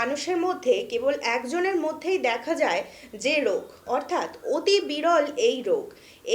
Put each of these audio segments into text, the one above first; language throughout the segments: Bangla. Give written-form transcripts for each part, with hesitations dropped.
মানুষের মধ্যে কেবল একজনের মধ্যেই দেখা যায় যে রোগ, অর্থাৎ অতি বিরল এই রোগ।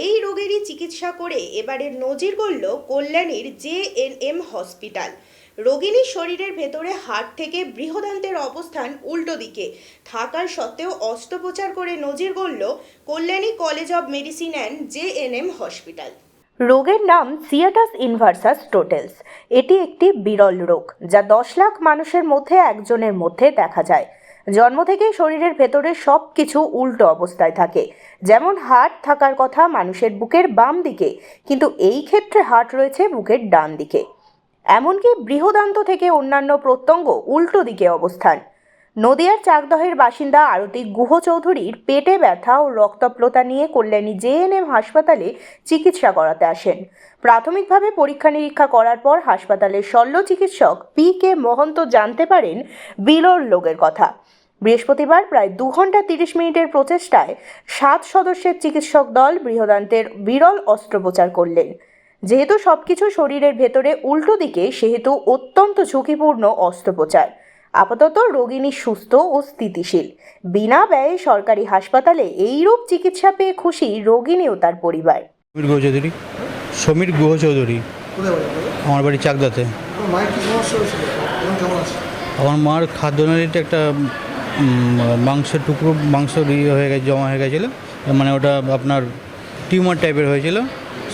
এই রোগেরই চিকিৎসা করে এবারে নজির গড়ল কল্যাণীর জেএনএম হসপিটাল। রোগিনীর শরীরের ভেতরে হাড় থেকে বৃহদান্ত্রের অবস্থান উল্টো দিকে থাকার সত্ত্বেও অস্ত্রোপচার করে নজির গড়ল Kalyani college of medicine and JNM hospital. রোগের নাম সিয়াটাস ইনভার্সাস টোটেলস। এটি একটি বিরল রোগ যা 10 লাখ মানুষের মধ্যে একজনের মধ্যে দেখা যায়। জন্ম থেকেই শরীরের ভেতরে সব কিছু উল্টো অবস্থায় থাকে। যেমন হার্ট থাকার কথা মানুষের বুকের বাম দিকে, কিন্তু এই ক্ষেত্রে হার্ট রয়েছে বুকের ডান দিকে। এমনকি বৃহদান্ত থেকে অন্যান্য প্রত্যঙ্গ উল্টো দিকে অবস্থান। নদিয়ার চাকদহের বাসিন্দা আরতি গুহ চৌধুরীর পেটে ব্যথা ও রক্তপ্লতা নিয়ে কল্যাণী জেএনএম হাসপাতালে চিকিৎসা করাতে আসেন। প্রাথমিকভাবে পরীক্ষা নিরীক্ষা করার পর হাসপাতালের শল্য চিকিৎসক পি.কে. মহন্ত জানতে পারেন বিরল রোগের কথা। বৃহস্পতিবার প্রায় 2 ঘন্টা 30 মিনিটের প্রচেষ্টায় 7 সদস্যের চিকিৎসক দল বৃহদান্তের বিরল অস্ত্রোপচার করলেন। যেহেতু সবকিছু শরীরের ভেতরে উল্টো দিকে, সেহেতু অত্যন্ত ঝুঁকিপূর্ণ অস্ত্রোপচার। আপাতত রোগিনী সুস্থ ও স্থিতিশীল। বিনা ব্যয়ে সরকারি হাসপাতালে এইরূপ চিকিৎসা পেয়ে খুশি রোগিনী ও তার পরিবার। সমীর গুহ চৌধুরী। আমার বাড়ি চাকদাতে। আমার মার খাদ্যনালীতে একটা মাংসের টুকরো হয়ে গেছে, জমা হয়ে গেছিলো, মানে ওটা আপনার টিউমার টাইপের হয়েছিল।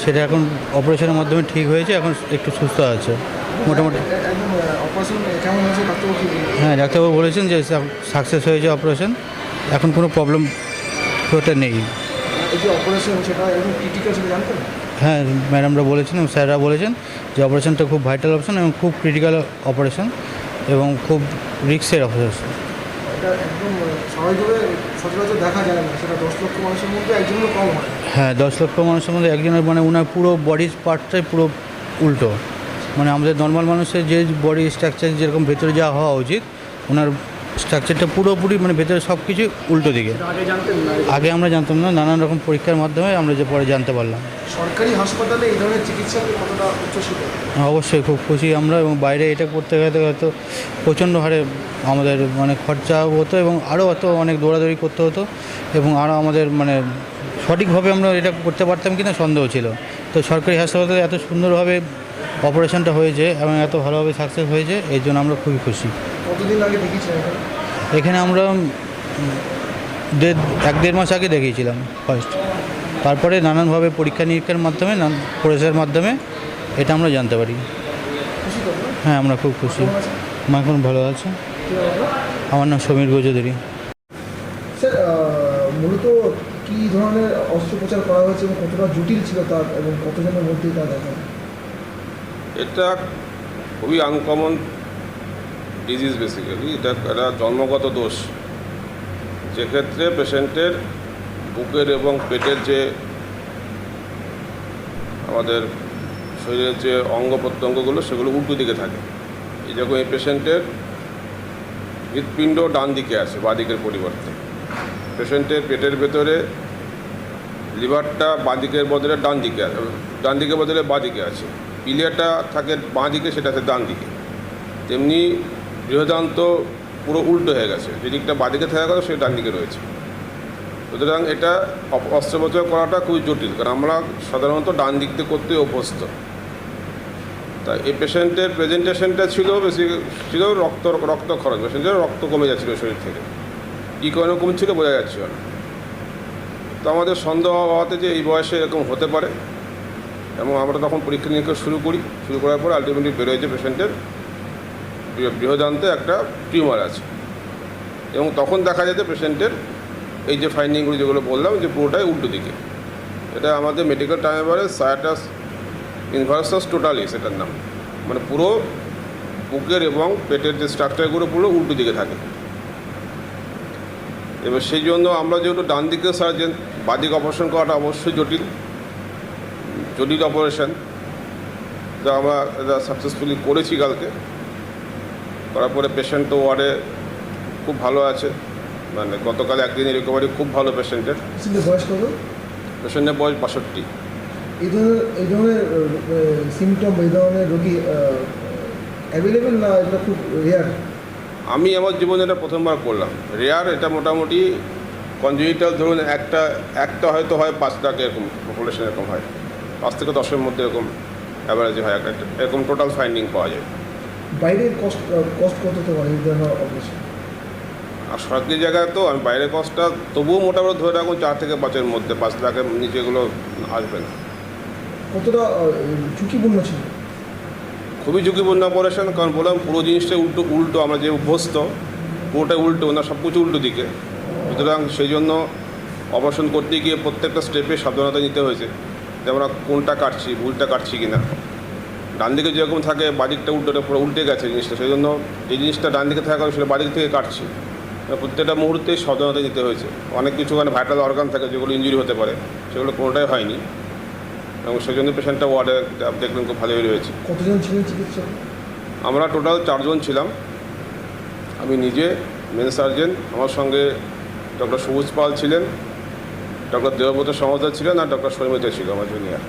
সেটা এখন অপারেশনের মাধ্যমে ঠিক হয়েছে, এখন একটু সুস্থ আছে মোটামুটি। হ্যাঁ, ডাক্তারবাবু বলেছেন যে সাকসেস হয়েছে অপারেশন, এখন কোনো প্রবলেম হতে নেই। হ্যাঁ, ম্যাডামরা বলেছেন এবং স্যাররা বলেছেন যে অপারেশনটা খুব ভাইটাল অপারেশন এবং খুব ক্রিটিক্যাল অপারেশন এবং খুব রিস্কের অপারেশন। হ্যাঁ, 10 লক্ষ মানুষের মধ্যে একজনের, মানে ওনার পুরো বডির পার্টটাই পুরো উল্টো। মানে আমাদের নর্মাল মানুষের যে বডি স্ট্রাকচার যেরকম ভেতরে যা হওয়া উচিত, ওনার স্ট্রাকচারটা পুরোপুরি মানে ভেতরে সব কিছু উল্টো দিকে। আগে আমরা জানতাম না, নানান রকম পরীক্ষার মাধ্যমে আমরা যে পরে জানতে পারলাম। সরকারি হাসপাতালে এই ধরনের চিকিৎসা কতটা উচ্চশিত? অবশ্যই খুব খুশি আমরা, এবং বাইরে এটা করতে গেলে হয়তো প্রচণ্ড হারে আমাদের মানে খরচা হতো এবং আরও অনেক দৌড়াদৌড়ি করতে হতো, এবং আরও আমাদের মানে সঠিকভাবে আমরা এটা করতে পারতাম কিনা সন্দেহ ছিল। তো সরকারি হাসপাতালে এত সুন্দরভাবে অপারেশনটা হয়েছে এবং এত ভালোভাবে সাকসেস হয়েছে, এই জন্য আমরা খুবই খুশি। কতদিন আগে দেখিয়েছিলেন এখানে? আমরা 1-1.5 মাস আগে দেখিয়েছিলাম ফার্স্ট। তারপরে নানানভাবে পরীক্ষা নিরীক্ষার মাধ্যমে, পরীক্ষার মাধ্যমে এটা আমরা জানতে পারি। হ্যাঁ, আমরা খুব খুশি। মা এখন ভালো আছে। আমার নাম সমীর গুহ চৌধুরী। স্যার, মূলত কী ধরনের অস্ত্রোপচার করা হয়েছে এবং কতটা জটিল ছিল তার, এবং কতজনের মধ্যে তা দেখা? এটা খুবই আনকমন ডিজিজ। বেসিক্যালি এটা একটা জন্মগত দোষ, যেক্ষেত্রে পেশেন্টের বুকের এবং পেটের যে আমাদের শরীরের যে অঙ্গ প্রত্যঙ্গগুলো সেগুলো উল্টো দিকে থাকে। এই যখন এই পেশেন্টের হৃৎপিণ্ড ডান দিকে আছে বাঁ দিকের পরিবর্তে, পেশেন্টের পেটের ভেতরে লিভারটা বাঁ দিকের বদলে ডান দিকে বদলে বাঁ দিকে আছে, পিলিয়াটা থাকে বাঁ দিকে, সেটা আছে ডান দিকে। তেমনি বৃহদান্ত পুরো উল্টো হয়ে গেছে, যেদিকটা বাঁ দিকে থাকা কথা সেটা ডান দিকে রয়েছে। সুতরাং এটা অস্ত্রোপচার করাটা খুবই জটিল, কারণ আমরা সাধারণত ডান দিক দিয়ে করতে অভ্যস্ত। তাই এই পেশেন্টের প্রেজেন্টেশনটা ছিল রক্ত খরচ। পেশেন্টের রক্ত কমে যাচ্ছিলো শরীর থেকে, কী কারণে কমছিল বোঝা যাচ্ছিল না। তো আমাদের সন্দেহ হওয়াতে যে এই বয়সে এরকম হতে পারে, এবং আমরা তখন পরীক্ষা নিরীক্ষা শুরু করার পর আলটিমেটলি বেরোয়েছে পেশেন্টের বৃহদান্তে একটা টিউমার আছে, এবং তখন দেখা যায় যে পেশেন্টের এই যে ফাইন্ডিংগুলো যেগুলো বললাম যে পুরোটাই উল্টো দিকে। এটা আমাদের মেডিকেল টার্মে বলে সায়াটাস ইনভার্সাস টোটালিস এটার নাম। মানে পুরো বুকের এবং পেটের যে স্ট্রাকচারগুলো পুরো উল্টো দিকে থাকে। এবার সেই জন্য আমরা যেহেতু ডান দিকে সার্জেন, বাদিক অপারেশন করাটা অবশ্যই জটিল অপারেশন, যা আমরা এটা সাকসেসফুলি করেছি কালকে। করার পরে পেশেন্ট তো ওয়ার্ডে খুব ভালো আছে, মানে গতকাল একদিনের রিকভারি খুব ভালো পেশেন্টের। বয়স কত? পেশেন্টের বয়স 62। এই ধরনের সিমটম, এই ধরনের রোগী অ্যাভেলেবেল না, এটা খুব রেয়ার? আমি আমার জীবনে এটা প্রথমবার করলাম। রেয়ার, এটা মোটামুটি কনজেনিটাল ধরুন একটা হয়তো হয় 5 লাখ, এরকম পপুলেশন এরকম হয়, 5 থেকে 10-এর মধ্যে এরকম অ্যাভারেজে হয় একটা, এরকম টোটাল ফাইন্ডিং পাওয়া যায়। বাইরের কস্ট কত হতে পারে এই ধরনের অপারেশন? আর সরকারি জায়গায় তো আমি বাইরের কস্টটা তবুও মোটামুটি ধরে রাখুন 4 থেকে 5-এর মধ্যে, 5 লাখের নিচে এগুলো আসবে না। কতটা ঝুঁকিপূর্ণ ছিল? খুবই ঝুঁকিপূর্ণ অপারেশন, কারণ বললাম পুরো জিনিসটা উল্টো আমরা যে অভ্যস্ত পুরোটাই উল্টো, না সব কিছু উল্টো দিকে। সুতরাং সেই জন্য অপারেশন করতে গিয়ে প্রত্যেকটা স্টেপে সাবধানতা নিতে হয়েছে যে আমরা কোনটা কাটছি, ভুলটা কাটছি কি না। ডান দিকে যেরকম থাকে বাদিকটা পুরো উল্টে গেছে জিনিসটা, সেই জন্য এই জিনিসটা ডান দিকে থাকা সেটা বাদিক থেকে কাটছি। প্রত্যেকটা মুহূর্তেই সাবধানতা নিতে হয়েছে। অনেক কিছু মানে ভাইটাল অর্গান থাকে যেগুলো ইঞ্জুরি হতে পারে, সেগুলো কোনোটাই হয়নি, এবং সেই জন্য পেশেন্টটা ওয়ার্ডে দেখলেন খুব ভালোই রয়েছে। কতজন ছিলেন চিকিৎসক? আমরা টোটাল 4 জন ছিলাম। আমি নিজে, মেন সার্জেন, আমার সঙ্গে ডক্টর সবুজ পাল ছিলেন, ডক্টর দেবব্রত সমাদার ছিলেন, আর ডক্টর সৈমিতা ছিল আমার জুনিয়র।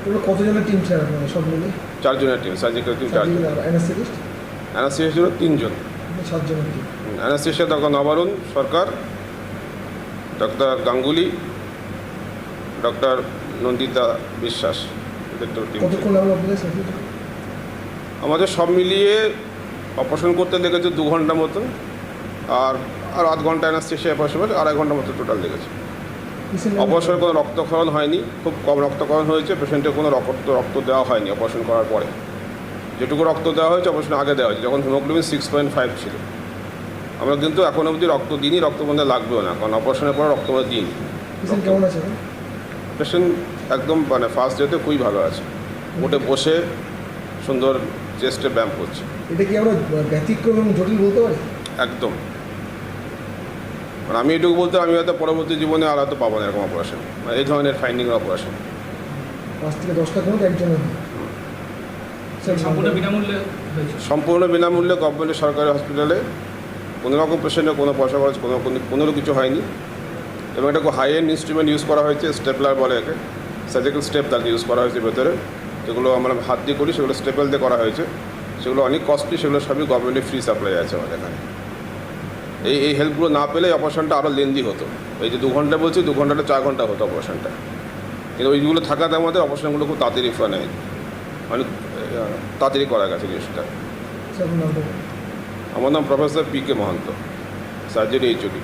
তোমরা কতজনের টিম ছিল আপনারা সব মিলে? 4 জনের টিম, সার্জিক্যাল টিম 4 জন। অ্যানাস্থেটিস্ট? অ্যানাস্থেসিয়া ছিল 3 জন। 7 জনের টিম। অ্যানাস্থেসিয়া ডক্টর নবারুণ সরকার, ডক্টর গাঙ্গুলি, ডক্টর নন্দিতা বিশ্বাস, এদের তো টিম ছিল। কতক্ষণ লাগলো আপনাদের সাথে? আমাদের সব মিলিয়ে অপারেশন করতে লেগেছে 2 ঘন্টা মতন, আর 8 ঘন্টা অ্যানাস্থেসিয়া অপারেশন, 2.5 ঘন্টা মতো টোটাল লেগেছে। অপারেশনে কোনো রক্তক্ষরণ হয়নি, খুব কম রক্তক্ষরণ হয়েছে। পেশেন্টের কোনো রক্ত দেওয়া হয়নি অপারেশন করার পরে। যেটুকু রক্ত দেওয়া হয়েছে অপারেশন আগে দেওয়া হয়েছে, যখন হিমোগ্লোবিন 6.5 ছিল। আমরা কিন্তু এখন অবধি রক্ত দিইনি, রক্ত বন্ধে লাগবেও না, কারণ অপারেশনের পরে রক্ত বন্ধে দিইনি। পেশেন্ট কেমন আছে? পেশেন্ট একদম মানে ফার্স্ট ডেতে খুবই ভালো আছে, ওটে বসে সুন্দর চেস্টে ব্যায়াম করছে। এটা কি আমরা ব্যতিক্রম এবং জটিল বলতে পারি? একদম, মানে আমি এটুকু বলতে, আমি হয়তো পরবর্তী জীবনে আর হয়তো পাবো না এরকম অপারেশন, মানে এই ধরনের ফাইন্ডিং অপারেশন। 5 থেকে 10 লাখ মধ্যে একজনের হয়। সম্পূর্ণ বিনামূল্যে হয়েছে। সম্পূর্ণ বিনামূল্যে গভর্নমেন্টের সরকারি হসপিটালে, কোনো রকম পেশেন্টের কোনো পয়সা খরচ কোনো কিছু হয়নি। এবং এটা খুব হাই এন্ড ইনস্ট্রুমেন্ট ইউজ করা হয়েছে, স্টেপলার বলে একে, সার্জিক্যাল স্টেপ তাকে ইউজ করা হয়েছে ভেতরে, যেগুলো আমরা হাত দিয়ে করি, সেগুলো স্টেপল দিয়ে করা হয়েছে। সেগুলো অনেক কস্টলি, সেগুলো সবই গভর্নমেন্টের ফ্রি সাপ্লাই আছে আমাদের এখানে। এই হেল্পগুলো না পেলে অপারেশনটা আরও লেন্দি হতো। এই যে 2 ঘন্টা বলছি, 2 ঘন্টাটা 4 ঘন্টা হতো অপারেশনটা, কিন্তু ওইগুলো থাকাতে আমাদের অপারেশনগুলো খুব তাড়াতাড়ি নেয়, অনেক তাড়াতাড়ি করা গেছে জিনিসটা। স্যার, আপনার নামটা বলুন। আমার নাম professor PK Mahanta, surgery HOD।